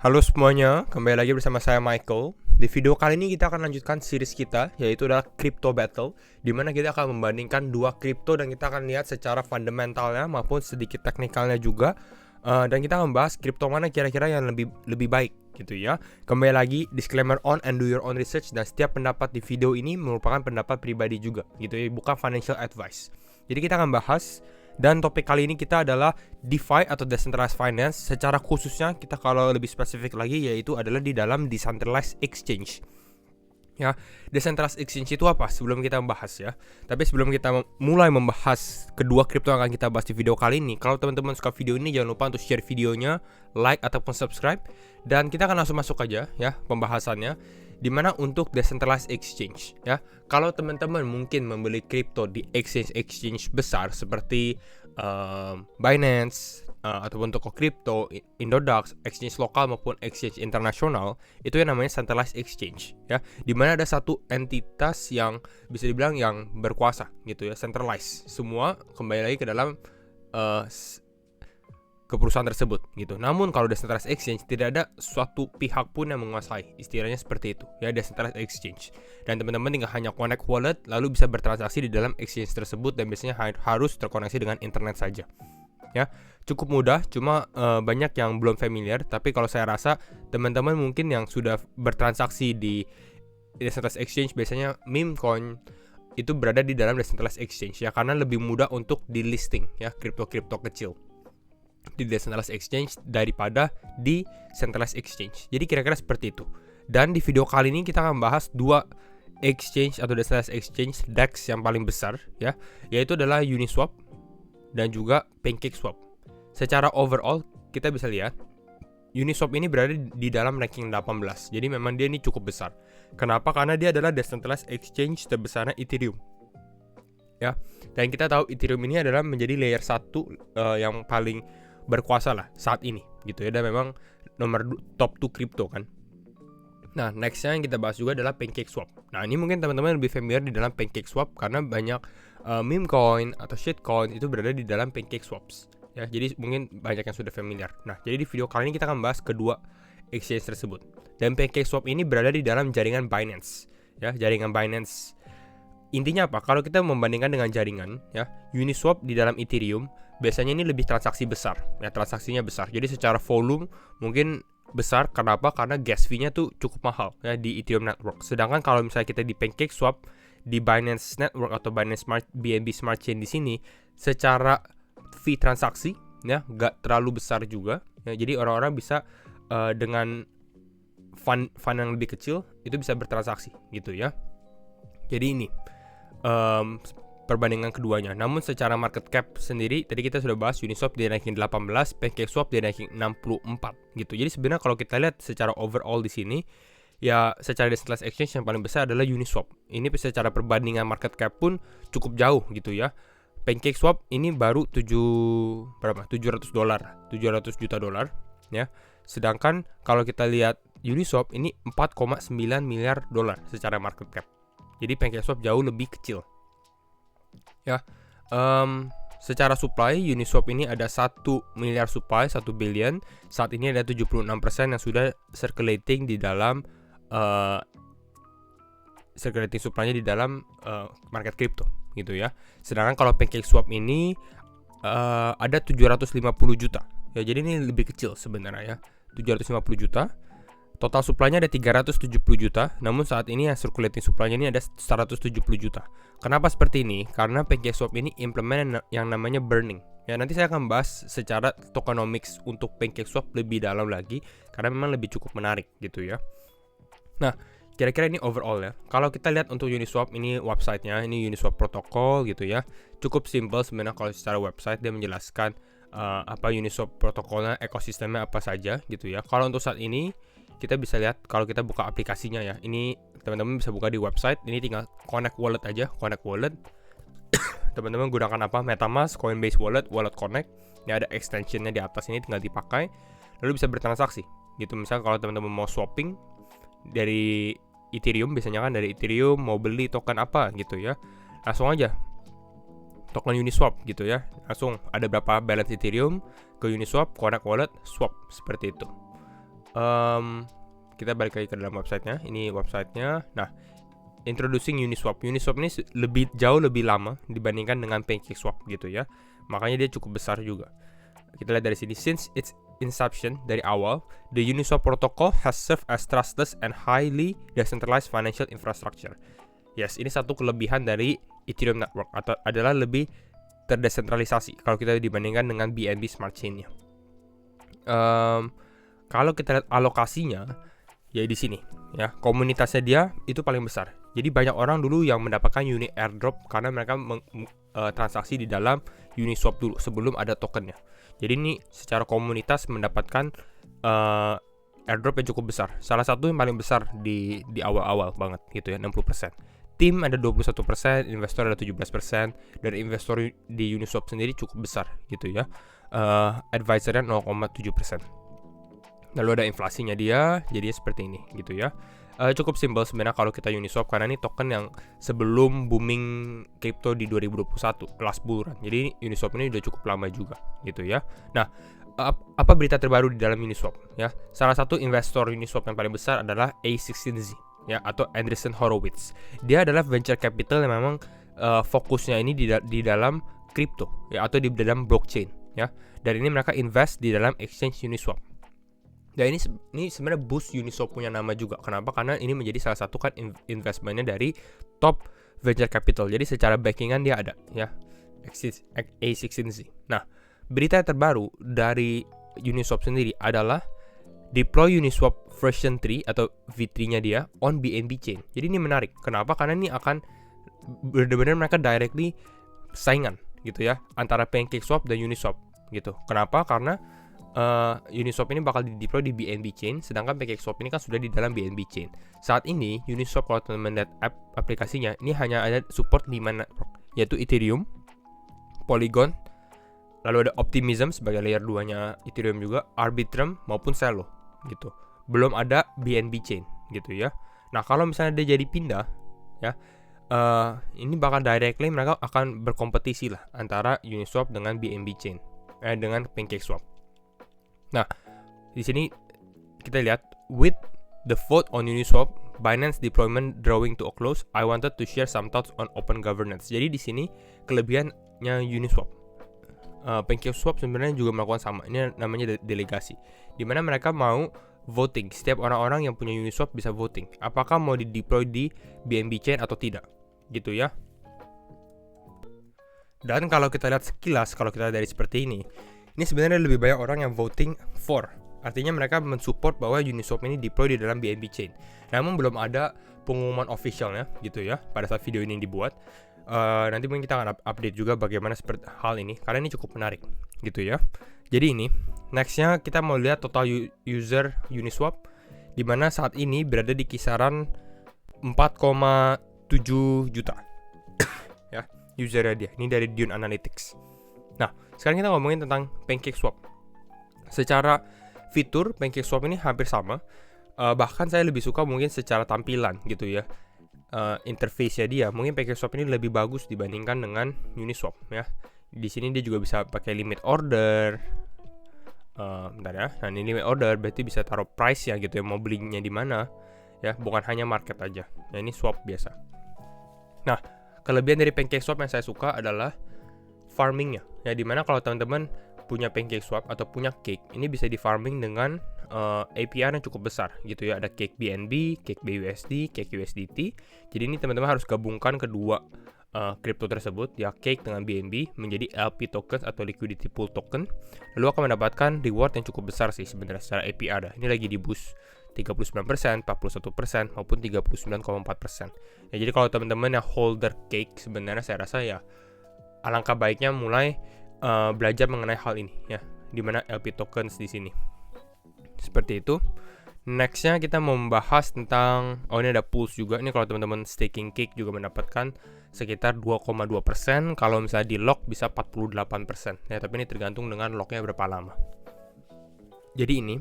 Halo semuanya, kembali lagi bersama saya Michael. Di video kali ini kita akan lanjutkan series kita, yaitu adalah Crypto Battle, di mana kita akan membandingkan dua kripto dan kita akan lihat secara fundamentalnya maupun sedikit teknikalnya juga. Dan kita akan membahas kripto mana kira-kira yang lebih baik gitu ya. Kembali lagi, disclaimer on and do your own research, dan setiap pendapat di video ini merupakan pendapat pribadi juga gitu ya, bukan financial advice. Jadi kita akan bahas. Dan topik kali ini kita adalah DeFi atau Decentralized Finance. Secara khususnya kita kalau lebih spesifik lagi yaitu adalah di dalam Decentralized Exchange. Ya, Decentralized Exchange itu apa? Sebelum kita membahas ya. Tapi sebelum kita mulai membahas kedua kripto yang akan kita bahas di video kali ini, kalau teman-teman suka video ini jangan lupa untuk share videonya, like ataupun subscribe. Dan kita akan langsung masuk aja ya pembahasannya. Dimana untuk Decentralized Exchange ya, kalau teman-teman mungkin membeli kripto di exchange besar seperti Binance ataupun toko kripto, Indodax, exchange lokal maupun exchange internasional, itu yang namanya centralized exchange ya, dimana ada satu entitas yang bisa dibilang yang berkuasa gitu ya, centralized, semua kembali lagi ke dalam ke perusahaan tersebut gitu. Namun kalau decentralized exchange tidak ada suatu pihak pun yang menguasai, istilahnya seperti itu ya, decentralized exchange. Dan teman-teman tinggal hanya connect wallet lalu bisa bertransaksi di dalam exchange tersebut, dan biasanya harus terkoneksi dengan internet saja. Ya, cukup mudah, cuma banyak yang belum familiar. Tapi kalau saya rasa teman-teman mungkin yang sudah bertransaksi di decentralized exchange, biasanya meme coin itu berada di dalam decentralized exchange ya, karena lebih mudah untuk di listing ya, kripto-kripto kecil di decentralized exchange daripada di centralized exchange. Jadi kira-kira seperti itu. Dan di video kali ini kita akan bahas dua exchange atau decentralized exchange DEX yang paling besar ya, yaitu adalah Uniswap dan juga PancakeSwap. Secara overall kita bisa lihat Uniswap ini berada di dalam ranking 18. Jadi memang dia ini cukup besar. Kenapa? Karena dia adalah decentralized exchange terbesarnya Ethereum. Ya. Dan kita tahu Ethereum ini adalah menjadi layer 1 yang paling berkuasa lah saat ini gitu ya, dan memang nomor top 2 kripto kan. Nah, nextnya yang kita bahas juga adalah PancakeSwap. Nah, ini mungkin teman-teman lebih familiar di dalam PancakeSwap karena banyak meme coin atau shitcoin itu berada di dalam PancakeSwaps ya. Jadi mungkin banyak yang sudah familiar. Nah, jadi di video kali ini kita akan bahas kedua exchange tersebut. Dan PancakeSwap ini berada di dalam jaringan Binance ya, jaringan Binance. Intinya apa? Kalau kita membandingkan dengan jaringan ya, Uniswap di dalam Ethereum biasanya ini lebih transaksi besar ya, transaksinya besar. Jadi secara volume mungkin besar. Kenapa? Karena gas fee-nya tuh cukup mahal ya di Ethereum network. Sedangkan kalau misalnya kita di PancakeSwap, di Binance Network atau Binance BNB Smart Chain di sini, secara fee transaksi ya nggak terlalu besar juga ya. Jadi orang-orang bisa dengan fund yang lebih kecil itu bisa bertransaksi gitu ya. Jadi ini perbandingan keduanya. Namun secara market cap sendiri tadi kita sudah bahas, Uniswap di ranking 18, PancakeSwap di ranking 64 gitu. Jadi sebenarnya kalau kita lihat secara overall di sini ya, secara decentralized exchange yang paling besar adalah Uniswap. Ini secara perbandingan market cap pun cukup jauh gitu ya. PancakeSwap ini baru 700 juta dolar ya. Sedangkan kalau kita lihat Uniswap ini 4,9 miliar dolar secara market cap. Jadi PancakeSwap jauh lebih kecil. Ya, secara supply Uniswap ini ada 1 miliar supply, 1 billion. Saat ini ada 76% yang sudah circulating di dalam circulating supply-nya di dalam market crypto gitu ya. Sedangkan kalau PancakeSwap ini ada 750 juta. Ya, jadi ini lebih kecil sebenarnya ya. 750 juta. Total supply-nya ada 370 juta, namun saat ini yang circulating supply-nya ini ada 170 juta. Kenapa seperti ini? Karena PancakeSwap ini implement yang namanya burning. Ya, nanti saya akan bahas secara tokenomics untuk PancakeSwap lebih dalam lagi, karena memang lebih cukup menarik gitu ya. Nah, kira-kira ini overall ya. Kalau kita lihat untuk Uniswap, ini website-nya, ini Uniswap protokol gitu ya. Cukup simple sebenarnya kalau secara website, dia menjelaskan apa Uniswap protokolnya, ekosistemnya apa saja gitu ya. Kalau untuk saat ini kita bisa lihat kalau kita buka aplikasinya ya. Ini teman-teman bisa buka di website. Ini tinggal connect wallet aja, connect wallet. Teman-teman gunakan apa? MetaMask, Coinbase Wallet, Wallet Connect. Ini ada extensionnya di atas, ini tinggal dipakai. Lalu bisa bertransaksi. Gitu, misalnya kalau teman-teman mau swapping dari Ethereum, biasanya kan dari Ethereum mau beli token apa gitu ya, langsung aja token Uniswap gitu ya. Langsung ada berapa balance Ethereum ke Uniswap, connect wallet, swap seperti itu. Kita balik lagi ke dalam websitenya. Ini websitenya. Nah, introducing Uniswap. Uniswap ini jauh lebih lama dibandingkan dengan PancakeSwap gitu ya. Makanya dia cukup besar juga. Kita lihat dari sini. Since its inception, dari awal, the Uniswap protocol has served as trustless and highly decentralized financial infrastructure. Yes, ini satu kelebihan dari Ethereum Network, atau adalah lebih terdesentralisasi kalau kita dibandingkan dengan BNB Smart Chain-nya. Kalau kita lihat alokasinya, ya di sini ya, komunitasnya dia itu paling besar. Jadi banyak orang dulu yang mendapatkan Uni Airdrop karena mereka transaksi di dalam Uniswap dulu sebelum ada tokennya. Jadi ini secara komunitas mendapatkan airdrop yang cukup besar. Salah satu yang paling besar di awal-awal banget gitu ya, 60%. Tim ada 21%, investor ada 17%, dan investor di Uniswap sendiri cukup besar gitu ya. Advisornya 0,7%. Lalu ada inflasinya dia, jadinya seperti ini gitu ya. Cukup simpel sebenarnya kalau kita Uniswap, karena ini token yang sebelum booming crypto di 2021 last bull run. Jadi Uniswap ini udah cukup lama juga gitu ya. Nah, apa berita terbaru di dalam Uniswap ya? Salah satu investor Uniswap yang paling besar adalah A16Z ya, atau Andreessen Horowitz. Dia adalah venture capital yang memang fokusnya ini di dalam crypto ya, atau di dalam blockchain ya. Dan ini mereka invest di dalam exchange Uniswap. Dan ini sebenarnya boost Uniswap punya nama juga. Kenapa? Karena ini menjadi salah satu kan investmentnya dari top venture capital. Jadi secara backingan dia ada ya, A16Z. Nah, berita terbaru dari Uniswap sendiri adalah deploy Uniswap version 3 atau V3-nya dia on BNB chain. Jadi ini menarik. Kenapa? Karena ini akan benar-benar mereka directly saingan gitu ya antara PancakeSwap dan Uniswap gitu. Kenapa? Karena Uniswap ini bakal di-deploy di BNB chain, sedangkan PancakeSwap ini kan sudah di dalam BNB chain. Saat ini Uniswap kalau teman-teman lihat aplikasinya, ini hanya ada support 5 network, yaitu Ethereum, Polygon, lalu ada Optimism sebagai layer 2-nya Ethereum juga, Arbitrum maupun Celo gitu. Belum ada BNB chain gitu ya. Nah, kalau misalnya dia jadi pindah ya, ini bakal directly mereka akan berkompetisi lah antara Uniswap dengan BNB chain, dengan PancakeSwap. Nah, di sini kita lihat, with the vote on Uniswap, Binance deployment drawing to a close, I wanted to share some thoughts on open governance. Jadi di sini kelebihannya Uniswap. PancakeSwap sebenarnya juga melakukan sama. Ini namanya delegasi, di mana mereka mau voting. Setiap orang-orang yang punya Uniswap bisa voting apakah mau di-deploy di BNB chain atau tidak, gitu ya. Dan kalau kita lihat sekilas, kalau kita dari seperti ini sebenarnya lebih banyak orang yang voting for. Artinya mereka mensupport bahwa Uniswap ini deploy di dalam BNB chain. Namun belum ada pengumuman officialnya gitu ya pada saat video ini dibuat. Nanti mungkin kita akan update juga bagaimana seperti hal ini, karena ini cukup menarik gitu ya. Jadi ini nextnya kita mau lihat total user Uniswap, di mana saat ini berada di kisaran 4,7 juta ya usernya dia. Ini dari Dune Analytics. Nah, sekarang kita ngomongin tentang PancakeSwap. Secara fitur, PancakeSwap ini hampir sama. Bahkan saya lebih suka mungkin secara tampilan gitu ya. Interface-nya dia, mungkin PancakeSwap ini lebih bagus dibandingkan dengan Uniswap ya. Di sini dia juga bisa pakai limit order. Bentar ya. Nah, ini limit order berarti bisa taruh price ya gitu ya, mau belinya di mana ya, bukan hanya market aja. Nah, ini swap biasa. Nah, kelebihan dari PancakeSwap yang saya suka adalah farmingnya ya, dimana kalau teman-teman punya PancakeSwap atau punya Cake, ini bisa di farming dengan APR yang cukup besar gitu ya. Ada Cake BNB, Cake BUSD, Cake USDT. Jadi ini teman-teman harus gabungkan kedua kripto tersebut ya, Cake dengan BNB menjadi LP tokens atau liquidity pool token. Lalu akan mendapatkan reward yang cukup besar sih sebenarnya secara APR. Ini lagi di boost 39%, 41% maupun 39,4%. Ya, jadi kalau teman-teman yang holder Cake, sebenarnya saya rasa ya alangkah baiknya mulai belajar mengenai hal ini ya, dimana LP tokens di sini. Seperti itu. Nextnya kita mau membahas tentang, ini ada pools juga. Ini kalau teman-teman staking Cake juga mendapatkan sekitar 2,2%. Kalau misalnya di lock bisa 48% ya, tapi ini tergantung dengan locknya berapa lama. Jadi ini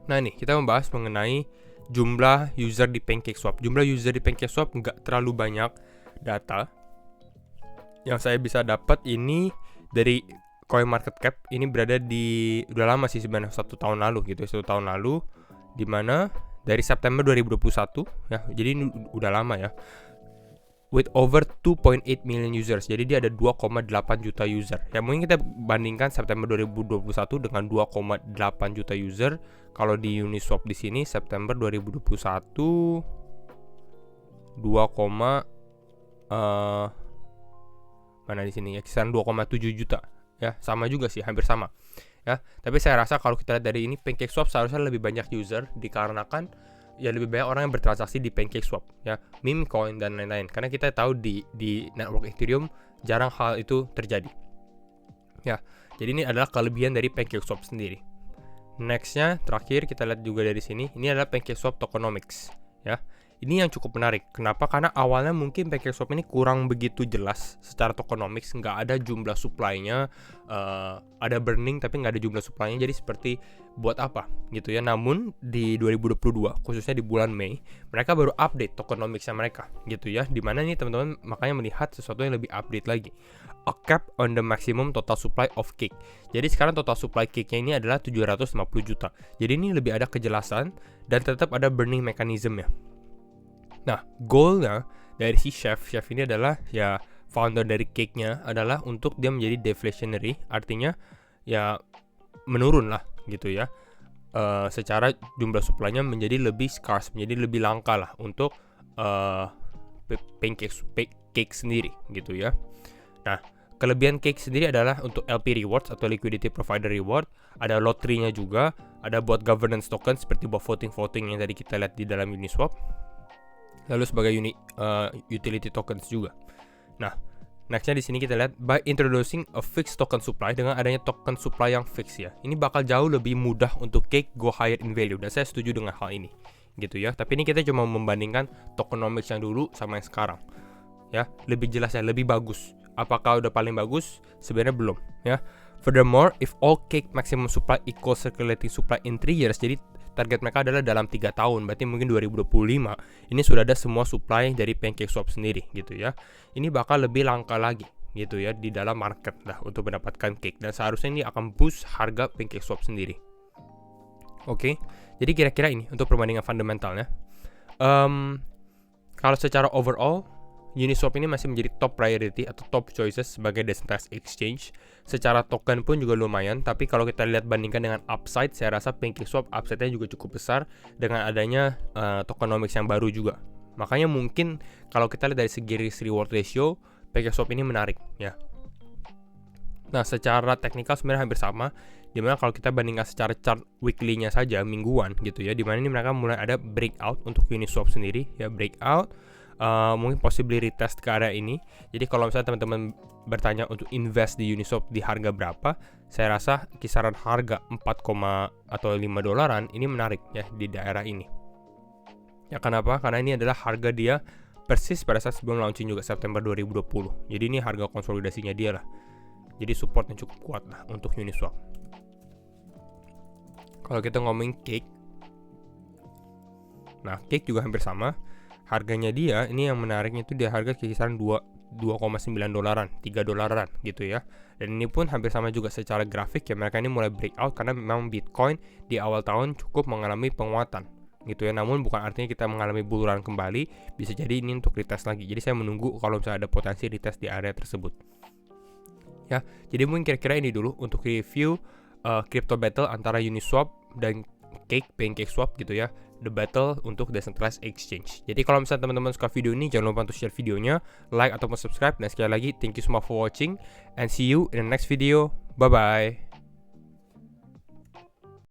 nah ini kita membahas mengenai jumlah user di PancakeSwap. Jumlah user di PancakeSwap nggak terlalu banyak data. Yang saya bisa dapat ini dari coin market cap ini berada di udah lama sih sebenarnya, 1 tahun lalu gitu, 1 tahun lalu, dimana dari September 2021 ya, jadi ini udah lama ya, with over 2.8 million users. Jadi dia ada 2,8 juta user. Ya mungkin kita bandingkan September 2021 dengan 2,8 juta user. Kalau di Uniswap di sini September 2021 mana di sini ya, kisaran 2,7 juta. Ya, sama juga sih, hampir sama. Ya, tapi saya rasa kalau kita lihat dari ini PancakeSwap seharusnya lebih banyak user dikarenakan ya lebih banyak orang yang bertransaksi di PancakeSwap ya, meme coin dan lain-lain. Karena kita tahu di network Ethereum jarang hal itu terjadi. Ya, jadi ini adalah kelebihan dari PancakeSwap sendiri. Nextnya terakhir kita lihat juga dari sini, ini adalah PancakeSwap tokenomics ya. Ini yang cukup menarik. Kenapa? Karena awalnya mungkin PancakeSwap ini kurang begitu jelas secara tokenomics, nggak ada jumlah supply-nya, ada burning tapi nggak ada jumlah supply-nya. Jadi seperti buat apa gitu ya. Namun di 2022 khususnya di bulan Mei, mereka baru update tokenomics-nya mereka gitu ya. Dimana nih teman-teman makanya melihat sesuatu yang lebih update lagi. A cap on the maximum total supply of cake. Jadi sekarang total supply cake-nya ini adalah 750 juta. Jadi ini lebih ada kejelasan dan tetap ada burning mechanism ya. Nah, goalnya dari si chef ini adalah ya, founder dari cake-nya adalah untuk dia menjadi deflationary, artinya ya menurun lah gitu ya. Secara jumlah supply-nya menjadi lebih scarce, menjadi lebih langka lah untuk cake sendiri gitu ya. Nah, kelebihan cake sendiri adalah untuk LP rewards atau liquidity provider reward, ada lottery-nya juga, ada buat governance token seperti buat voting yang tadi kita lihat di dalam Uniswap. Lalu sebagai utility tokens juga. Nah, nextnya di sini kita lihat by introducing a fixed token supply, dengan adanya token supply yang fix ya. Ini bakal jauh lebih mudah untuk cake go higher in value, dan saya setuju dengan hal ini gitu ya. Tapi ini kita cuma membandingkan tokenomics yang dulu sama yang sekarang. Ya, lebih jelas ya, lebih bagus. Apakah udah paling bagus? Sebenarnya belum ya. Furthermore, if all cake maximum supply equals circulating supply in 3 years, jadi target mereka adalah dalam 3 tahun, berarti mungkin 2025 ini sudah ada semua supply dari PancakeSwap sendiri gitu ya. Ini bakal lebih langka lagi gitu ya di dalam market lah untuk mendapatkan cake, dan seharusnya ini akan boost harga PancakeSwap sendiri. Oke, jadi kira-kira ini untuk perbandingan fundamentalnya. Kalau secara overall, Uniswap ini masih menjadi top priority atau top choices sebagai decentralized exchange. Secara token pun juga lumayan, tapi kalau kita lihat bandingkan dengan upside, saya rasa PancakeSwap upside-nya juga cukup besar dengan adanya tokenomics yang baru juga. Makanya mungkin kalau kita lihat dari segi risk reward ratio, PancakeSwap ini menarik ya. Nah, secara teknikal sebenarnya hampir sama, dimana kalau kita bandingkan secara chart weekly-nya saja, mingguan gitu ya, dimana ini mereka mulai ada breakout untuk Uniswap sendiri ya, breakout. Mungkin possibly retest ke area ini. Jadi kalau misalnya teman-teman bertanya untuk invest di Uniswap di harga berapa, saya rasa kisaran harga 4, atau 5 dolaran ini menarik ya di daerah ini. Ya kenapa? Karena ini adalah harga dia persis pada saat sebelum launching juga September 2020. Jadi ini harga konsolidasinya dia lah. Jadi supportnya cukup kuat lah untuk Uniswap. Kalau kita ngomongin cake, nah cake juga hampir sama. Harganya dia ini yang menariknya itu dia harga kisaran 2,9 dolaran, 3 dolaran gitu ya. Dan ini pun hampir sama juga secara grafik ya, mereka ini mulai breakout karena memang Bitcoin di awal tahun cukup mengalami penguatan gitu ya. Namun bukan artinya kita mengalami bull run kembali, bisa jadi ini untuk retest lagi. Jadi saya menunggu kalau misalnya ada potensi retest di area tersebut. Ya, jadi mungkin kira-kira ini dulu untuk review crypto battle antara Uniswap dan PancakeSwap gitu ya, the battle untuk decentralized exchange. Jadi kalau misalnya teman-teman suka video ini, jangan lupa untuk share videonya, like ataupun subscribe. Dan sekali lagi, thank you so much for watching and see you in the next video. Bye bye.